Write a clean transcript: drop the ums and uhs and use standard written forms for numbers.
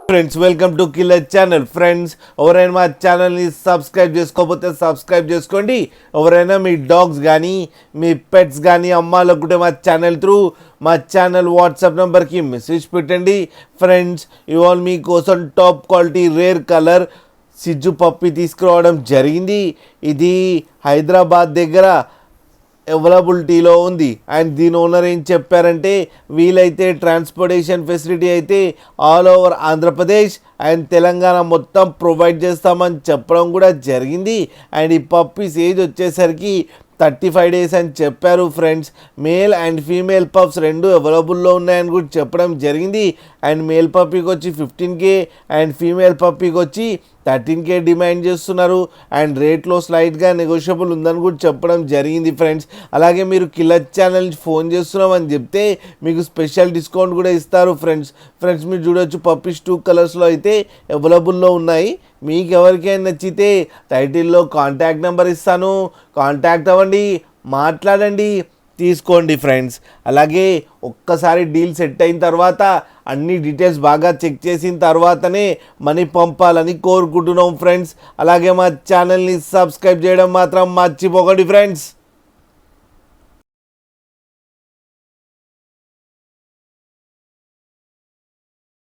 Friends welcome to killer channel. Friends ఎవరైనా మా ఛానల్ని సబ్స్క్రైబ్ చేసుకోకపోతే సబ్స్క్రైబ్ చేసుకోండి. ఎవరైనా మీ డాగ్స్ కానీ మీ పెట్స్ కానీ అమ్మాలనుకుంటే మా ఛానల్ త్రూ మా ఛానల్ వాట్సాప్ నెంబర్కి మెసేజ్ పెట్టండి. ఫ్రెండ్స్ ఇవాళ మీకోసం టాప్ క్వాలిటీ రేర్ కలర్ సిజ్జు పప్పి తీసుకురావడం జరిగింది. ఇది హైదరాబాద్ దగ్గర అవైలబిలిటీలో ఉంది. అండ్ దీని ఓనర్ ఏం చెప్పారంటే వీలైతే ట్రాన్స్పోర్టేషన్ ఫెసిలిటీ అయితే all over Andhra Pradesh and Telangana మొత్తం ప్రొవైడ్ చేస్తామని చెప్పడం కూడా జరిగింది. అండ్ ఈ పప్పీస్ ఏజ్ వచ్చేసరికి 35 days అని చెప్పారు. Friends male and female pups రెండు అవైలబుల్లో ఉన్నాయని కూడా చెప్పడం జరిగింది. అండ్ మేల్ పప్పీకి వచ్చి 15K అండ్ ఫీమేల్ పప్పీకి వచ్చి 13K డిమాండ్ చేస్తున్నారు. అండ్ రేట్లో స్లైట్గా నెగోషియబుల్ ఉందని కూడా చెప్పడం జరిగింది. ఫ్రెండ్స్ అలాగే మీరు కిల్లర్ ఛానల్ ఫోన్ చేస్తున్నామని చెప్తే మీకు స్పెషల్ డిస్కౌంట్ కూడా ఇస్తారు. ఫ్రెండ్స్ మీరు చూడొచ్చు పప్పీస్ 2 కలర్స్లో అయితే అవైలబుల్లో ఉన్నాయి. మీకు ఎవరికైనా నచ్చితే టైటిల్లో కాంటాక్ట్ నెంబర్ ఇస్తాను, కాంటాక్ట్ అవ్వండి, మాట్లాడండి, తీసుకోండి. ఫ్రెండ్స్ అలాగే ఒక్కసారి డీల్ సెట్ అయిన తర్వాత అన్ని డీటెయిల్స్ బాగా చెక్ చేసిన తర్వాతనే మనీ పంపాలని కోరుకుంటున్నాం. ఫ్రెండ్స్ అలాగే మా ఛానల్ని సబ్స్క్రైబ్ చేయడం మాత్రం మర్చిపోకండి. ఫ్రెండ్స్